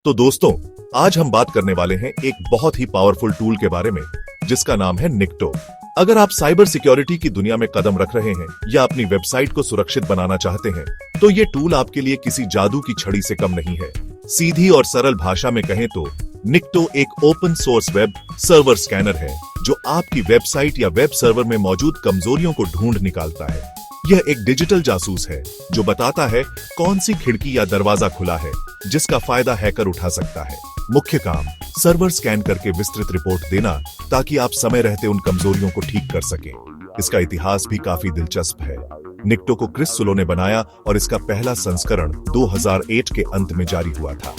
तो दोस्तों, आज हम बात करने वाले हैं एक बहुत ही पावरफुल टूल के बारे में जिसका नाम है निक्टो। अगर आप साइबर सिक्योरिटी की दुनिया में कदम रख रहे हैं या अपनी वेबसाइट को सुरक्षित बनाना चाहते हैं, तो ये टूल आपके लिए किसी जादू की छड़ी से कम नहीं है। सीधी और सरल भाषा में कहें तो निक्टो एक open source web server scanner है जो आपकी वेबसाइट या वेब सर्वर में मौजूद कमजोरियों को ढूंढ निकालता है। यह एक डिजिटल जासूस है जो बताता है कौन सी खिड़की या दरवाजा खुला है जिसका फायदा हैकर उठा सकता है। मुख्य काम सर्वर स्कैन करके विस्तृत रिपोर्ट देना ताकि आप समय रहते उन कमजोरियों को ठीक कर सकें। इसका इतिहास भी काफी दिलचस्प है। निक्टो को क्रिस सुलो ने बनाया और इसका पहला संस्करण 2008 के अंत में जारी हुआ था।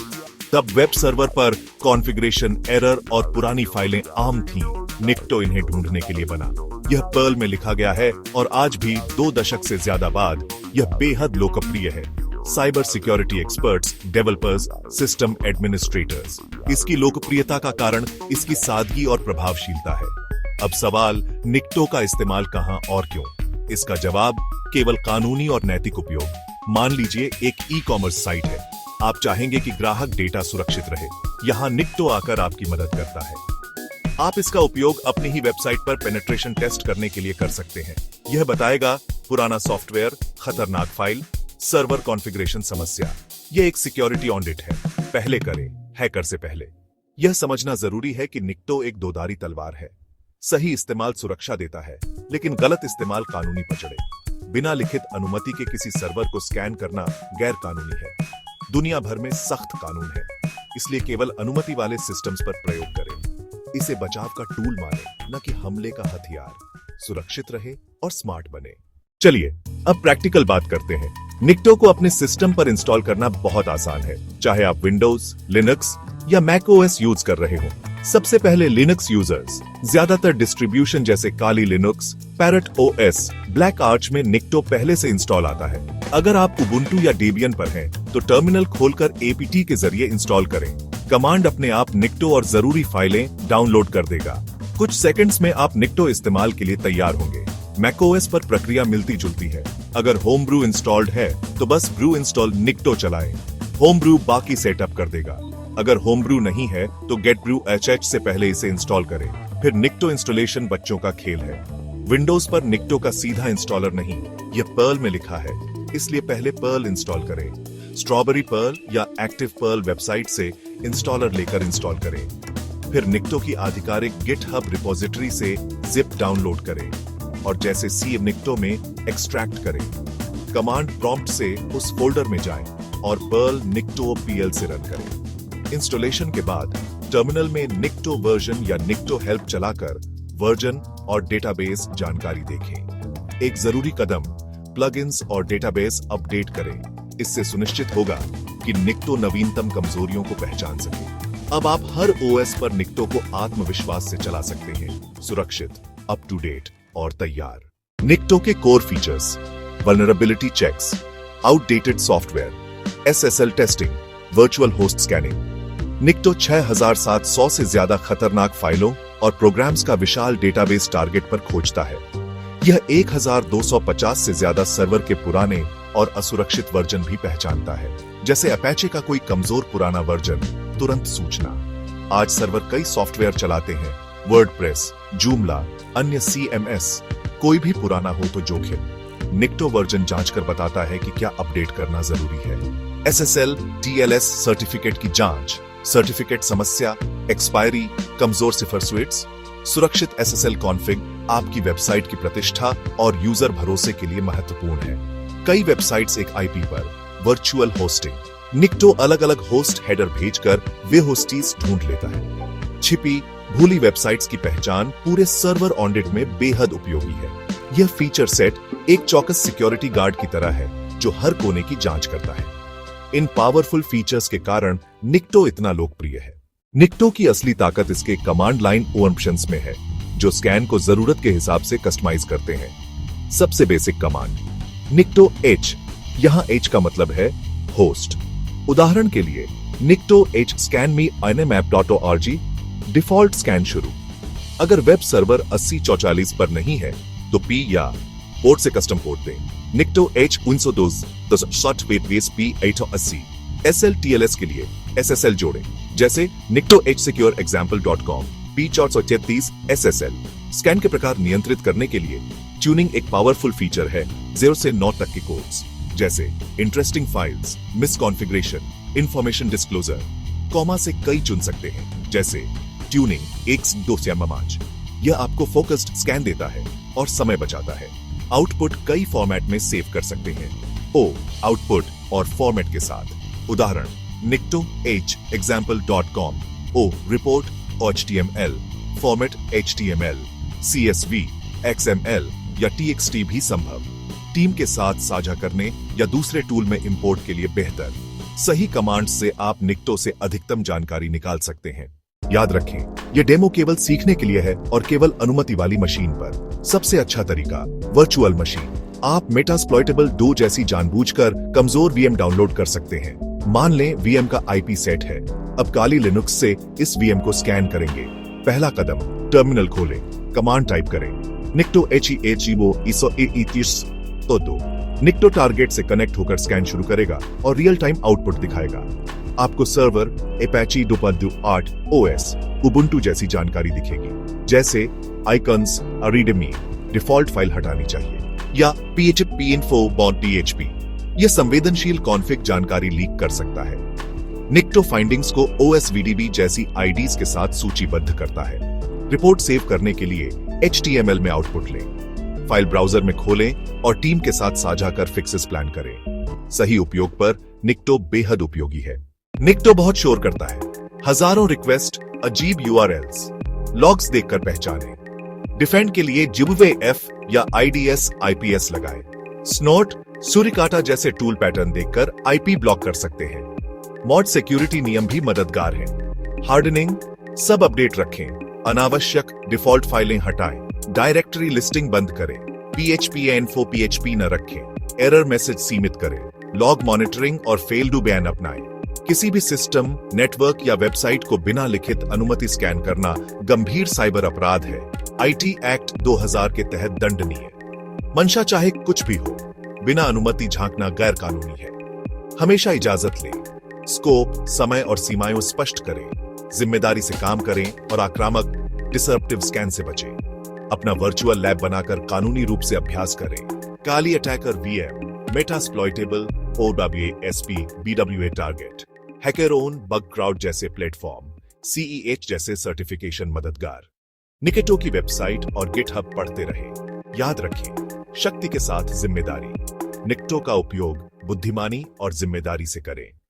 तब वेब सर्वर पर कॉन्फ़िगरेशन एरर और पुरानी फाइलें आम थीं। निक्टो इन्हें ढूंढने के लिए बना। यह पर्ल में लिखा गया है और आज भी 2 दशक से ज्यादा बाद यह बेहद लोकप्रिय है। Cyber security experts, developers, system administrators, इसकी लोकप्रियता का कारण इसकी सादगी और प्रभावशीलता है। अब सवाल, निक्टो का इस्तेमाल कहां और क्यों? इसका जवाब, केवल कानूनी और नैतिक उपयोग। मान लीजिए एक ई-कॉमर्स साइट है। आप चाहेंगे कि ग्राहक डेटा सुरक्षित रहे। यहाँ निक्टो आकर आपकी मदद करता है। आप इसका उपयोग अपनी ही वेबसाइट पर पेनिट्रेशन टेस्ट करने के लिए कर सकते हैं। यह बताएगा पुराना सॉफ्टवेयर, खतरनाक फाइल, सर्वर कॉन्फ़िगरेशन समस्या। यह एक सिक्योरिटी ऑडिट है। पहले करें, हैकर से पहले। यह समझना जरूरी है कि निक्टो एक दोधारी तलवार है। सही इस्तेमाल सुरक्षा देता है, लेकिन गलत इस्तेमाल कानूनी पचड़े। बिना लिखित अनुमति के किसी सर्वर को स्कैन करना गैर कानूनी है। दुनिया भर में सख्त कानून है, इसलिए केवल अनुमति वाले सिस्टम्स पर प्रयोग करें। इसे बचाव का टूल माने, न कि हमले का हथियार। सुरक्षित रहे और स्मार्ट बने। चलिए अब प्रैक्टिकल बात करते हैं। निक्टो को अपने सिस्टम पर इंस्टॉल करना बहुत आसान है, चाहे आप विंडोज, लिनक्स या मैक ओएस यूज कर रहे हो। सबसे पहले लिनक्स यूजर्स ज्यादातर डिस्ट्रीब्यूशन जैसे Kali Linux, Parrot OS, BlackArch में निक्टो पहले से इंस्टॉल आता है। अगर आप उबुंटू या डेबियन पर हैं, तो टर्मिनल खोलकर एपीटी के जरिए इंस्टॉल करें। कमांड अपने आप निक्टो और जरूरी फाइलें डाउनलोड कर देगा। कुछ सेकंड्स में आप निक्टो इस्तेमाल के लिए तैयार होंगे। मैकओएस पर प्रक्रिया मिलती जुलती है। अगर होम ब्रू इंस्टॉल्ड है तो बस ब्रू इंस्टॉल निक्टो चलाएं। होम ब्रू बाकी सेटअप कर देगा। अगर होम ब्रू नहीं है तो गेट ब्रू एचएच से पहले इसे इंस्टॉल करें। फिर निक्टो इंस्टॉलेशन बच्चों का खेल है। विंडोज पर निक्टो का सीधा इंस्टॉलर नहीं, यह पर्ल में लिखा है, इसलिए पहले पर्ल इंस्टॉल करें। स्ट्रॉबेरी पर्ल या एक्टिव पर्ल वेबसाइट से इंस्टॉलर लेकर इंस्टॉल करें। फिर निक्टो की आधिकारिक गिटहब रिपोजिटरी से जिप डाउनलोड करें और जैसे सी निक्टो में एक्सट्रैक्ट करें। कमांड प्रॉम्प्ट से उस फोल्डर में जाएं और पर्ल निक्टो पीएल से रन करें। इंस्टॉलेशन के बाद टर्मिनल में निक्टो वर्जन या निक्टो हेल्प चलाकर वर्जन और डेटाबेस जानकारी देखें। एक जरूरी कदम, प्लगइन्स और डेटाबेस अपडेट करें। इससे सुनिश्चित होगा कि निक्टो नवीनतम कमजोरियों को पहचान सके। अब आप हर ओएस पर निक्टो को आत्मविश्वास से चला सकते हैं, सुरक्षित, अप टू डेट और तैयार। निक्टो के core features: vulnerability checks, outdated software, SSL testing, virtual host scanning. Nikto 6700 से ज्यादा खतरनाक फाइलों और प्रोग्राम्स का विशाल डेटाबेस टारगेट पर खोजता है। यह 1250 से ज्यादा सर्वर के पुराने और असुरक्षित वर्जन भी पहचानता है, जैसे अपैचे का कोई कमजोर पुराना वर्जन, तुरंत सूचना। आज सर्वर कई सॉफ्टवेयर चलाते हैं, वर्डप्रेस, जूमला, अन्य सीएमएस। कोई भी पुराना हो तो जोखिम। निक्टो वर्जन जांचकर बताता है कि क्या अपडेट करना जरूरी है। एसएसएल, टीएलएस सर्टिफिकेट की जांच, सर्टिफिकेट समस्या, एक्सपायरी, कमजोर सिफर स्विट्स। सुरक्षित एसएसएल कॉन्फ़िग आपकी वेबसाइट की प्रतिष्ठा और यूजर भरोसे के लिए महत्वपूर्ण है। कई वेबसाइट्स एक आईपी पर, वर्चुअल होस्टिंग। निक्टो अलग अलग होस्ट हेडर भेजकर वे होस्टीज ढूंढ लेता है। छिपी, भूली वेबसाइट्स की पहचान पूरे सर्वर ऑडिट में बेहद उपयोगी है। यह फीचर सेट एक चौकस सिक्योरिटी गार्ड की तरह है जो हर कोने की जांच करता है। इन पावरफुल फीचर्स के कारण निक्टो इतना लोकप्रिय है। निक्टो की असली ताकत इसके कमांड लाइन ऑप्शंस में है, जो स्कैन को जरूरत के हिसाब से कस्टमाइज करते हैं। सबसे बेसिक कमांड निक्टो एच, यहां एच का मतलब है होस्ट। उदाहरण के लिए निक्टो एच स्कैन मी nmap.org, डिफॉल्ट स्कैन शुरू। अगर वेब सर्वर 8044 पर नहीं है तो पी या पोर्ट से कस्टम पोर्ट दें। निक्टो H 102.7 P880 SLTLS के लिए SSL जोड़ें, जैसे nikto-hsecureexample.com P433 SSL। स्कैन के प्रकार नियंत्रित करने के लिए ट्यूनिंग एक पावरफुल फीचर है। 0 से 9 तक के कोड्स जैसे interesting files, misconfiguration, information disclosure, comma से कई चुन सकते हैं, जैसे ट्यूनिंग 1 से 2 से ममाज। यह आपको फोकस्ड स्कैन देता है और समय बचाता है। आउटपुट कई फॉर्मेट में सेव कर सकते हैं, ओ आउटपुट और फॉर्मेट के साथ। उदाहरण nikto-h-example.com o report HTML, format HTML, CSV, XML या TXT भी संभव। टीम के साथ साझा करने या दूसरे टूल में इंपोर्ट के लिए बेहतर। सही कमांड से आप निक्टो से अधिकतम जानकारी निकाल सकते हैं। याद रखें, यह डेमो केवल सीखने के लिए है और केवल अनुमति वाली मशीन पर। सबसे अच्छा तरीका वर्चुअल मशीन। आप मेटास्प्लॉइटेबल 2 जैसी जानबूझकर कमजोर VM डाउनलोड कर सकते हैं। मान लें VM का IP सेट है। अब काली लिनक्स से इस VM को स्कैन करेंगे। पहला कदम, टर्मिनल खोलें, कमांड टाइप करें nikto-hecho-iso-e-30 तो 2। निक्टो टारगेट से कनेक्ट होकर स्कैन शुरू करेगा और रियल टाइम आउटपुट दिखाएगा। आपको सर्वर Apache 2.8 OS उबुंटू जैसी जानकारी दिखेगी, जैसे आइकन्स, रीडमी, डिफॉल्ट फाइल हटानी चाहिए या phpinfo.php। यह संवेदनशील कॉन्फ़िग जानकारी लीक कर सकता है। निक्टो फाइंडिंग्स को OSVDB जैसी IDs के साथ सूचीबद्ध करता है। रिपोर्ट सेव करने के लिए HTML में आउटपुट लें, फाइल ब्राउजर में खोलें और टीम के साथ साझा कर फिक्सेस प्लान करें। सही उपयोग पर निक्टो बेहद उपयोगी है। निक्टो बहुत शोर करता है। हजारों रिक्वेस्ट, अजीब URLs, लॉग्स देखकर पहचानें। डिफेंड के लिए जिबवे F या IDS IPS लगाएं। स्नोट, सूर्यकांटा जैसे टूल पैटर्न देखकर IP ब्लॉक कर सकते हैं। मॉड सिक्योरिटी नियम भी मददगार हैं। हार्डनिंग, सब अपडेट रखें, अनावश्यक डिफॉल्ट फाइलें हटाएं, डायरेक्टरी लिस्टिंग बंद करें, phpinfo PHP न रखें, एरर मैसेज सीमित करें, लॉग मॉनिटरिंग और फेल टू बैन अपनाएं। किसी भी सिस्टम, नेटवर्क या वेबसाइट को बिना लिखित अनुमति स्कैन करना गंभीर साइबर अपराध है। IT एक्ट 2000 के तहत दंडनीय। मंशा चाहे कुछ भी हो, बिना अनुमति झांकना गैर कानूनी है। हमेशा इजाजत लें, स्कोप, समय और सीमाएं स्पष्ट करें, जिम्मेदारी से काम करें और आक्रामक डिसरप्टिव स्कैन से बचें। अपना वर्चुअल लैब बनाकर कानूनी रूप से अभ्यास करें। Kali attacker VM, Metasploitable OWASP BWA target, HackerOne, Bugcrowd जैसे प्लेटफॉर्म, CEH जैसे सर्टिफिकेशन मददगार। निकेटो की वेबसाइट और गिटहब पढ़ते रहें। याद रखें, शक्ति के साथ जिम्मेदारी। निक्टो का उपयोग बुद्धिमानी और जिम्मेदारी से करें।